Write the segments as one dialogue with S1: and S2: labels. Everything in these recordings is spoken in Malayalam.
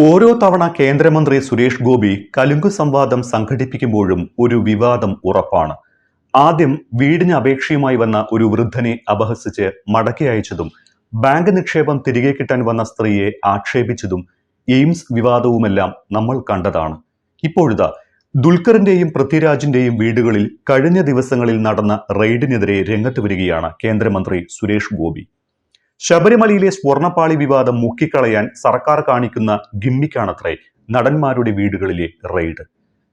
S1: ഓരോ തവണ കേന്ദ്രമന്ത്രി സുരേഷ് ഗോപി കലുങ്ക് സംവാദം സംഘടിപ്പിക്കുമ്പോഴും ഒരു വിവാദം ഉറപ്പാണ്. ആദ്യം വീടിന് അപേക്ഷയുമായി വന്ന ഒരു വൃദ്ധനെ അപഹസിച്ച് മടക്കി അയച്ചതും, ബാങ്ക് നിക്ഷേപം തിരികെ കിട്ടാൻ വന്ന സ്ത്രീയെ ആക്ഷേപിച്ചതും, എയിംസ് വിവാദവുമെല്ലാം നമ്മൾ കണ്ടതാണ്. ഇപ്പോഴിതാ ദുൽഖറിന്റെയും പൃഥ്വിരാജിന്റെയും വീടുകളിൽ കഴിഞ്ഞ ദിവസങ്ങളിൽ നടന്ന റെയ്ഡിനെതിരെ രംഗത്ത് വരികയാണ് കേന്ദ്രമന്ത്രി സുരേഷ് ഗോപി. ശബരിമലയിലെ സ്വർണപ്പാളി വിവാദം മുക്കിക്കളയാൻ സർക്കാർ കാണിക്കുന്ന ഗിമ്മിക്കാണത്രേ നടന്മാരുടെ വീടുകളിലെ റെയ്ഡ്.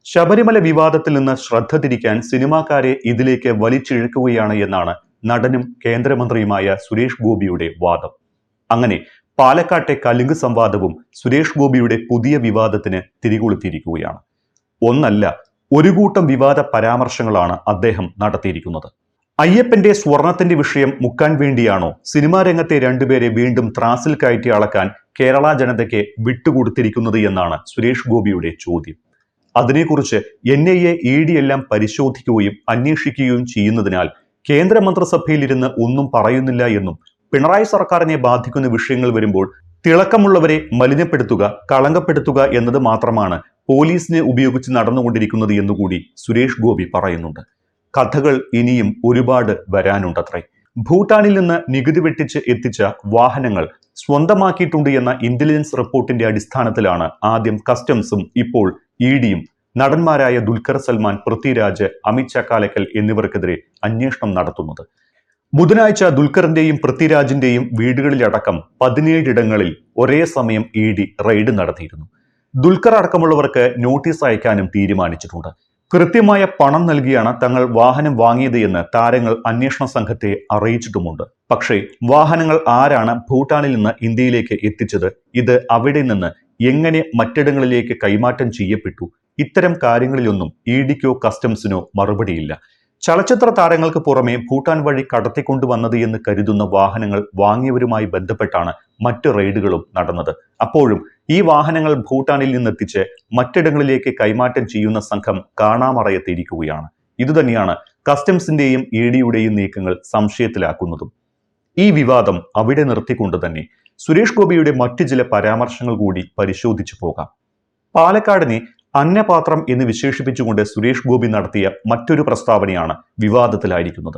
S1: ശബരിമല വിവാദത്തിൽ നിന്ന് ശ്രദ്ധ തിരിക്കാൻ സിനിമാക്കാരെ ഇതിലേക്ക് വലിച്ചിഴക്കുകയാണ് എന്നാണ് നടനും കേന്ദ്രമന്ത്രിയുമായ സുരേഷ് ഗോപിയുടെ വാദം. അങ്ങനെ പാലക്കാട്ടെ കലുങ്ക് സംവാദവും സുരേഷ് ഗോപിയുടെ പുതിയ വിവാദത്തിന് തിരികൊളുത്തിയിരിക്കുകയാണ്. ഒന്നല്ല, ഒരു കൂട്ടം വിവാദ പരാമർശങ്ങളാണ് അദ്ദേഹം നടത്തിയിരിക്കുന്നത്. അയ്യപ്പന്റെ സ്വർണത്തിന്റെ വിഷയം മുക്കാൻ വേണ്ടിയാണോ സിനിമാ രംഗത്തെ രണ്ടുപേരെ വീണ്ടും ത്രാസിൽ കയറ്റി അളക്കാൻ കേരള ജനതയ്ക്ക് വിട്ടുകൊടുത്തിരിക്കുന്നത് എന്നാണ് സുരേഷ് ഗോപിയുടെ ചോദ്യം. അതിനെക്കുറിച്ച് NIA ED എല്ലാം പരിശോധിക്കുകയും അന്വേഷിക്കുകയും ചെയ്യുന്നതിനാൽ കേന്ദ്രമന്ത്രിസഭയിൽ ഇരുന്ന് ഒന്നും പറയുന്നില്ല എന്നും, പിണറായി സർക്കാരിനെ ബാധിക്കുന്ന വിഷയങ്ങൾ വരുമ്പോൾ തിളക്കമുള്ളവരെ മലിനപ്പെടുത്തുക, കളങ്കപ്പെടുത്തുക എന്നത് മാത്രമാണ് പോലീസിനെ ഉപയോഗിച്ച് നടന്നുകൊണ്ടിരിക്കുന്നത് എന്നുകൂടി സുരേഷ് ഗോപി പറയുന്നുണ്ട്. കഥകൾ ഇനിയും ഒരുപാട് വരാനുണ്ടത്രേ. ഭൂട്ടാനിൽ നിന്ന് നികുതി വെട്ടിച്ച് എത്തിച്ച വാഹനങ്ങൾ സ്വന്തമാക്കിയിട്ടുണ്ട് എന്ന ഇന്റലിജൻസ് റിപ്പോർട്ടിന്റെ അടിസ്ഥാനത്തിലാണ് ആദ്യം കസ്റ്റംസും ഇപ്പോൾ EDയും നടന്മാരായ ദുൽഖർ സൽമാൻ, പൃഥ്വിരാജ്, അമിത് ചക്കാലക്കൽ എന്നിവർക്കെതിരെ അന്വേഷണം നടത്തുന്നത്. ബുധനാഴ്ച ദുൽഖറിന്റെയും പൃഥ്വിരാജിന്റെയും വീടുകളിലടക്കം 17 ഇടങ്ങളിൽ ഒരേ സമയം ED റെയ്ഡ് നടത്തിയിരുന്നു. ദുൽഖർ അടക്കമുള്ളവർക്ക് നോട്ടീസ് അയക്കാനും തീരുമാനിച്ചിട്ടുണ്ട്. കൃത്യമായ പണം നൽകിയാണ് തങ്ങൾ വാഹനം വാങ്ങിയത് എന്ന് താരങ്ങൾ അന്വേഷണ സംഘത്തെ അറിയിച്ചിട്ടുമുണ്ട്. പക്ഷേ വാഹനങ്ങൾ ആരാണ് ഭൂട്ടാനിൽ നിന്ന് ഇന്ത്യയിലേക്ക് എത്തിച്ചത്, ഇത് അവിടെ നിന്ന് എങ്ങനെ മറ്റിടങ്ങളിലേക്ക് കൈമാറ്റം ചെയ്യപ്പെട്ടു, ഇത്തരം കാര്യങ്ങളിലൊന്നും EDക്കോ കസ്റ്റംസിനോ മറുപടിയില്ല. ചലച്ചിത്ര താരങ്ങൾക്ക് പുറമെ ഭൂട്ടാൻ വഴി കടത്തിക്കൊണ്ടുവന്നത് എന്ന് കരുതുന്ന വാഹനങ്ങൾ വാങ്ങിയവരുമായി ബന്ധപ്പെട്ടാണ് മറ്റ് റെയ്ഡുകളും നടന്നത്. അപ്പോഴും ഈ വാഹനങ്ങൾ ഭൂട്ടാനിൽ നിന്നെത്തിച്ച് മറ്റിടങ്ങളിലേക്ക് കൈമാറ്റം ചെയ്യുന്ന സംഘം കാണാമറയത്തിരിക്കുകയാണ്. ഇതുതന്നെയാണ് കസ്റ്റംസിന്റെയും EDയുടെയും നീക്കങ്ങൾ സംശയത്തിലാക്കുന്നതും. ഈ വിവാദം അവിടെ നിർത്തിക്കൊണ്ട് തന്നെ സുരേഷ് ഗോപിയുടെ മറ്റു ചില പരാമർശങ്ങൾ കൂടി പരിശോധിച്ചു പോകാം. പാലക്കാടിനെ അന്നപാത്രം എന്ന് വിശേഷിപ്പിച്ചുകൊണ്ട് സുരേഷ് ഗോപി നടത്തിയ മറ്റൊരു പ്രസ്താവനയാണ് വിവാദത്തിലായിരിക്കുന്നത്.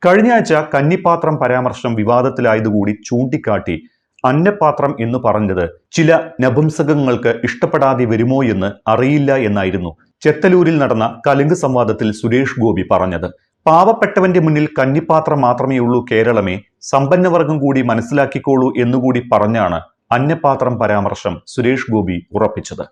S1: കഴിഞ്ഞ ആഴ്ച കന്നിപ്പാത്രം പരാമർശം വിവാദത്തിലായതുകൂടി ചൂണ്ടിക്കാട്ടി അന്നപാത്രം എന്ന് പറഞ്ഞത് ചില നപുംസകങ്ങൾക്ക് ഇഷ്ടപ്പെടാതെ വരുമോ എന്ന് അറിയില്ല എന്നായിരുന്നു ചെത്തലൂരിൽ നടന്ന കലുങ്ക് സംവാദത്തിൽ സുരേഷ് ഗോപി പറഞ്ഞത്. പാവപ്പെട്ടവന്റെ മുന്നിൽ കന്നിപ്പാത്രം മാത്രമേ ഉള്ളൂ കേരളമേ, സമ്പന്നവർഗം കൂടി മനസ്സിലാക്കിക്കോളൂ എന്നുകൂടി പറഞ്ഞാണ് അന്നപാത്രം പരാമർശം സുരേഷ് ഗോപി ഉറപ്പിച്ചത്.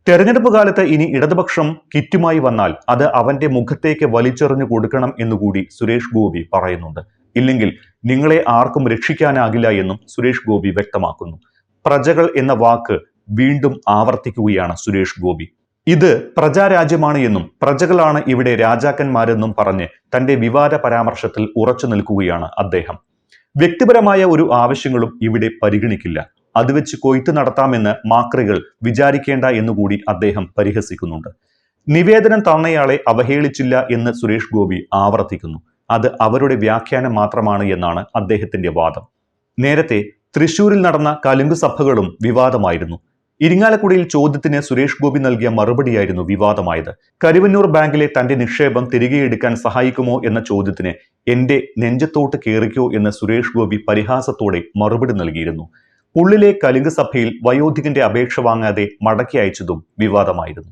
S1: തെരഞ്ഞെടുപ്പ് കാലത്ത് ഇനി ഇടതുപക്ഷം കിറ്റുമായി വന്നാൽ അത് അവന്റെ മുഖത്തേക്ക് വലിച്ചെറിഞ്ഞു കൊടുക്കണം എന്നുകൂടി സുരേഷ് ഗോപി പറയുന്നുണ്ട്. ഇല്ലെങ്കിൽ നിങ്ങളെ ആർക്കും രക്ഷിക്കാനാകില്ല എന്നും സുരേഷ് ഗോപി വ്യക്തമാക്കുന്നു. പ്രജകൾ എന്ന വാക്ക് വീണ്ടും ആവർത്തിക്കുകയാണ് സുരേഷ് ഗോപി. ഇത് പ്രജാരാജ്യമാണ് എന്നും പ്രജകളാണ് ഇവിടെ രാജാക്കന്മാരെന്നും പറഞ്ഞ് തന്റെ വിവാദ പരാമർശത്തിൽ ഉറച്ചു നിൽക്കുകയാണ് അദ്ദേഹം. വ്യക്തിപരമായ ഒരു ആവശ്യങ്ങളും ഇവിടെ പരിഗണിക്കില്ല, അത് വെച്ച് കൊയ്ത്ത് നടത്താമെന്ന് മാക്രികൾ വിചാരിക്കേണ്ട എന്നുകൂടി അദ്ദേഹം പരിഹസിക്കുന്നുണ്ട്. നിവേദനം തന്നയാളെ അവഹേളിച്ചില്ല എന്ന് സുരേഷ് ഗോപി ആവർത്തിക്കുന്നു. അത് അവരുടെ വ്യാഖ്യാനം മാത്രമാണ് എന്നാണ് അദ്ദേഹത്തിന്റെ വാദം. നേരത്തെ തൃശൂരിൽ നടന്ന കലുങ്ക് സഭകളും വിവാദമായിരുന്നു. ഇരിങ്ങാലക്കുടയിൽ ചോദ്യത്തിന് സുരേഷ് ഗോപി നൽകിയ മറുപടിയായിരുന്നു വിവാദമായത്. കരുവന്നൂർ ബാങ്കിലെ തന്റെ നിക്ഷേപം തിരികെ എടുക്കാൻ സഹായിക്കുമോ എന്ന ചോദ്യത്തിന് എന്റെ നെഞ്ചത്തോട്ട് കേറിക്കോ എന്ന് സുരേഷ് ഗോപി പരിഹാസത്തോടെ മറുപടി നൽകിയിരുന്നു. ഉള്ളിലെ കലുങ്ക് സഭയിൽ വയോധികന്റെ അപേക്ഷ വാങ്ങാതെ മടക്കി അയച്ചതും വിവാദമായിരുന്നു.